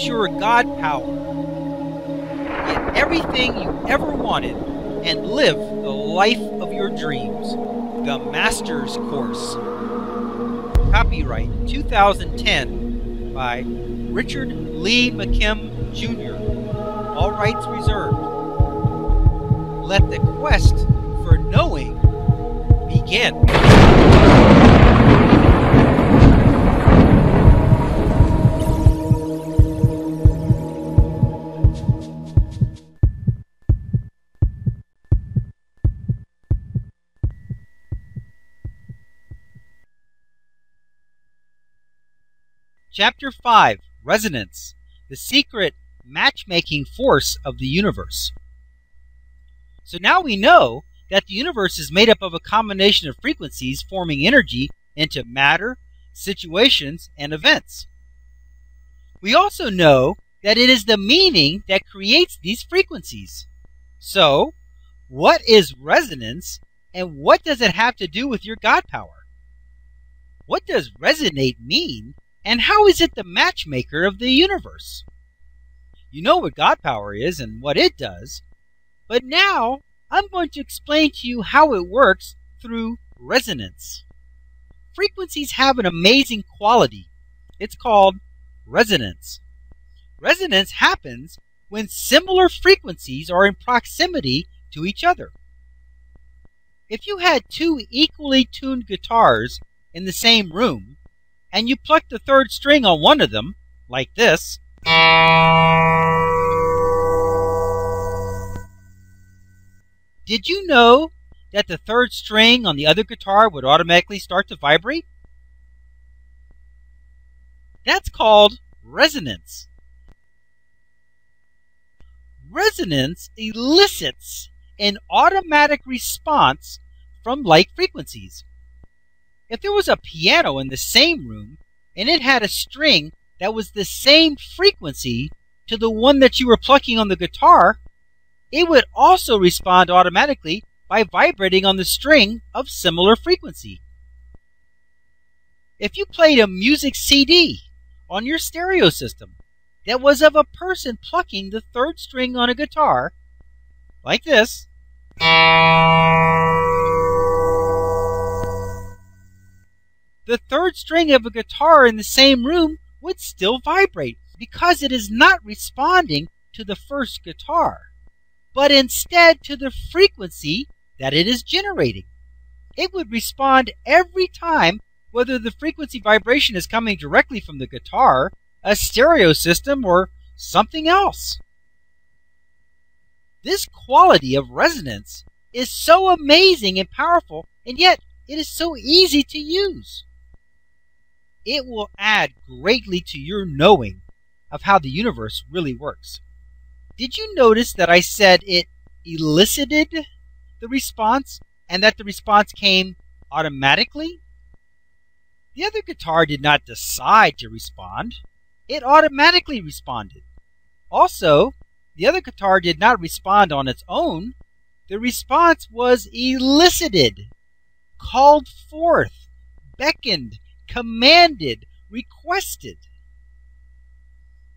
your God power. Get everything you ever wanted and live the life of your dreams. The Master's Course. Copyright 2010 by Richard Lee McKim, Jr. All rights reserved. Let the quest for knowing begin. Chapter 5, Resonance, the secret matchmaking force of the universe. So now we know that the universe is made up of a combination of frequencies forming energy into matter, situations, and events. We also know that it is the meaning that creates these frequencies. So, what is resonance, and what does it have to do with your God power? What does resonate mean? And how is it the matchmaker of the universe? You know what God power is and what it does, but now I'm going to explain to you how it works through resonance. Frequencies have an amazing quality. It's called resonance. Resonance happens when similar frequencies are in proximity to each other. If you had two equally tuned guitars in the same room, and you pluck the third string on one of them, like this, did you know that the third string on the other guitar would automatically start to vibrate? That's called resonance. Resonance elicits an automatic response from like frequencies. If there was a piano in the same room and it had a string that was the same frequency to the one that you were plucking on the guitar, it would also respond automatically by vibrating on the string of similar frequency. If you played a music CD on your stereo system that was of a person plucking the third string on a guitar, like this, the third string of a guitar in the same room would still vibrate because it is not responding to the first guitar, but instead to the frequency that it is generating. It would respond every time, whether the frequency vibration is coming directly from the guitar, a stereo system, or something else. This quality of resonance is so amazing and powerful, and yet it is so easy to use. It will add greatly to your knowing of how the universe really works. Did you notice that I said it elicited the response and that the response came automatically? The other guitar did not decide to respond. It automatically responded. Also, the other guitar did not respond on its own. The response was elicited, called forth, beckoned, commanded, requested.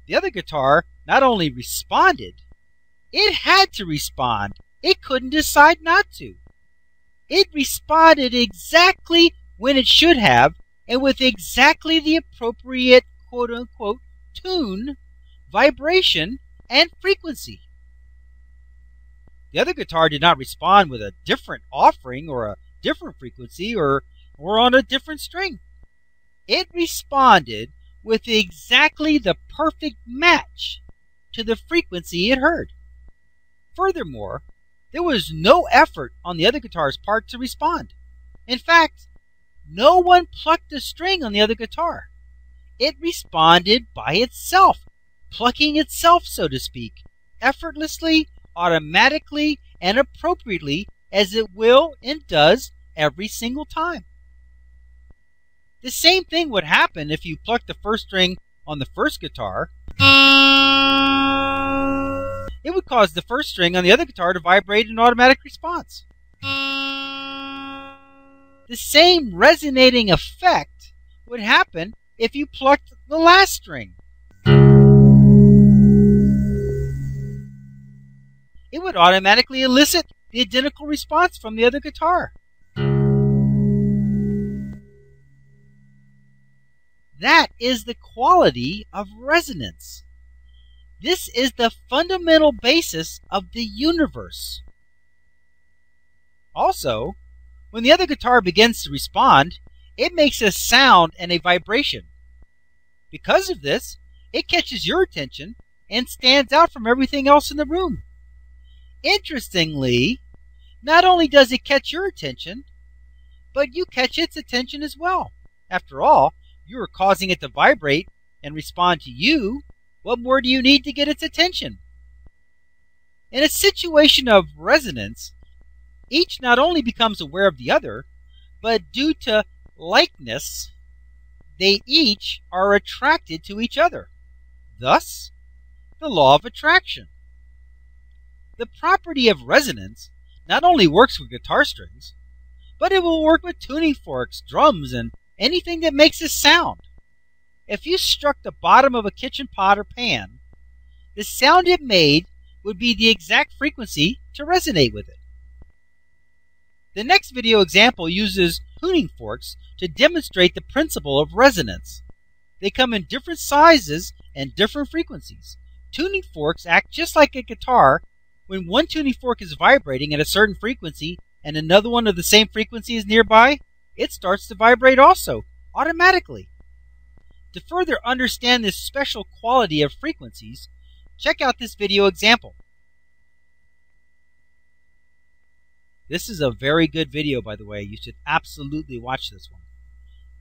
The other guitar not only responded, it had to respond. It couldn't decide not to. It responded exactly when it should have and with exactly the appropriate quote-unquote tune, vibration, and frequency. The other guitar did not respond with a different offering or a different frequency or on a different string. It responded with exactly the perfect match to the frequency it heard. Furthermore, there was no effort on the other guitar's part to respond. In fact, no one plucked a string on the other guitar. It responded by itself, plucking itself, so to speak, effortlessly, automatically, and appropriately, as it will and does every single time. The same thing would happen if you plucked the first string on the first guitar. It would cause the first string on the other guitar to vibrate in automatic response. The same resonating effect. effect would happen if you plucked the last string. The same resonating effect would happen if you plucked the last string on the first guitar. It would cause the first string on the other guitar to vibrate in automatic response. The same resonating effect would happen if you plucked the second string on the first guitar. The same resonating effect would happen if you plucked the last string. it would automatically elicit the identical response from the other guitar. That is the quality of resonance. This is the fundamental basis of the universe. Also, when the other guitar begins to respond, it makes a sound and a vibration. Because of this, it catches your attention and stands out from everything else in the room. Interestingly, not only does it catch your attention, but you catch its attention as well. After all, you are causing it to vibrate and respond to you. What more do you need to get its attention? In a situation of resonance, each not only becomes aware of the other, but due to likeness, they each are attracted to each other. Thus, the law of attraction. The property of resonance not only works with guitar strings, but it will work with tuning forks, drums, and anything that makes a sound. If you struck the bottom of a kitchen pot or pan, the sound it made would be the exact frequency to resonate with it. The next video example uses tuning forks to demonstrate the principle of resonance. They come in different sizes and different frequencies. Tuning forks act just like a guitar. When one tuning fork is vibrating at a certain frequency and another one of the same frequency is nearby, it starts to vibrate also, automatically. To further understand this special quality of frequencies, check out this video example. This is a very good video, by the way. You should absolutely watch this one.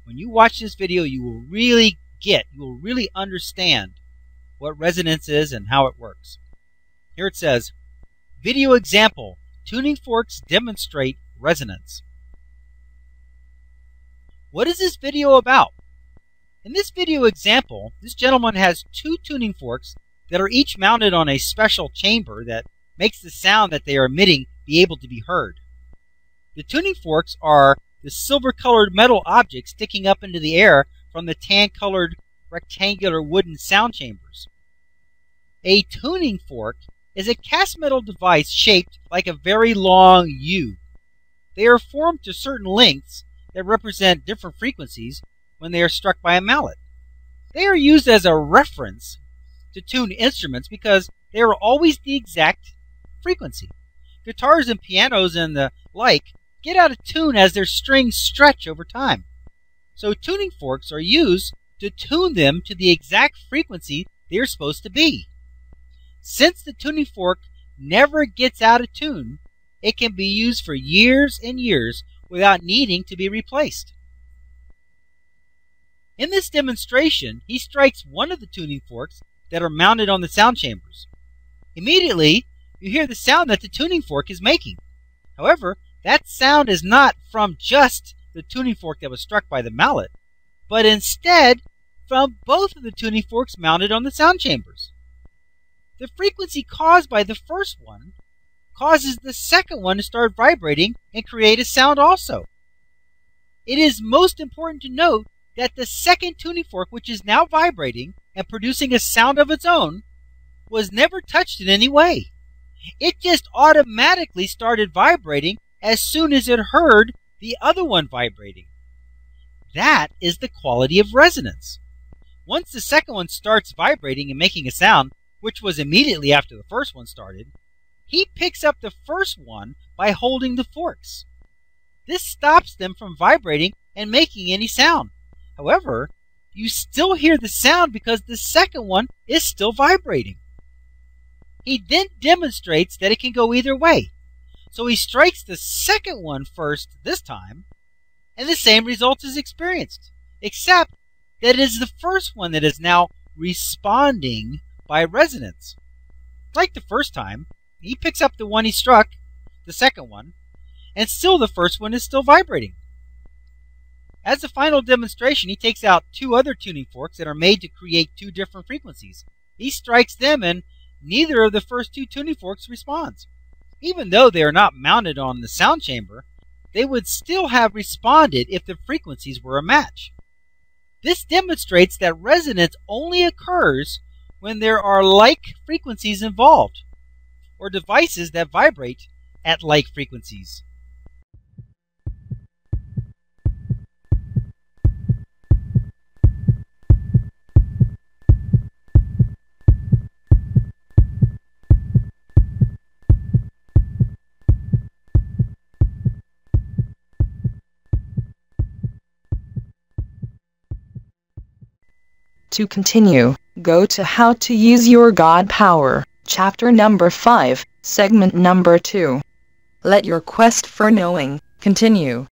When you watch this video, you will really understand what resonance is and how it works. Here it says, video example, tuning forks demonstrate resonance. What is this video about? In this video example, this gentleman has two tuning forks that are each mounted on a special chamber that makes the sound that they are emitting be able to be heard. The tuning forks are the silver-colored metal objects sticking up into the air from the tan-colored rectangular wooden sound chambers. A tuning fork is a cast metal device shaped like a very long U. They are formed to certain lengths that represent different frequencies when they are struck by a mallet. They are used as a reference to tune instruments because they are always the exact frequency. Guitars and pianos and the like get out of tune as their strings stretch over time. So tuning forks are used to tune them to the exact frequency they are supposed to be. Since the tuning fork never gets out of tune, it can be used for years and years without needing to be replaced. In this demonstration, he strikes one of the tuning forks that are mounted on the sound chambers. Immediately, you hear the sound that the tuning fork is making. However, that sound is not from just the tuning fork that was struck by the mallet, but instead from both of the tuning forks mounted on the sound chambers. The frequency caused by the first one causes the second one to start vibrating and create a sound also. It is most important to note that the second tuning fork, which is now vibrating and producing a sound of its own, was never touched in any way. It just automatically started vibrating as soon as it heard the other one vibrating. That is the quality of resonance. Once the second one starts vibrating and making a sound, which was immediately after the first one started, he picks up the first one by holding the forks. This stops them from vibrating and making any sound. However, you still hear the sound because the second one is still vibrating. He then demonstrates that it can go either way. So he strikes the second one first this time, and the same result is experienced, except that it is the first one that is now responding by resonance. Like the first time, he picks up the one he struck, the second one, and still the first one is still vibrating. As a final demonstration, he takes out two other tuning forks that are made to create two different frequencies. He strikes them and neither of the first two tuning forks responds. Even though they are not mounted on the sound chamber, they would still have responded if the frequencies were a match. This demonstrates that resonance only occurs when there are like frequencies involved. or devices that vibrate at like frequencies. To continue, go to How to Use Your God Power, Chapter number 5, Segment number 2. Let your quest for knowing continue.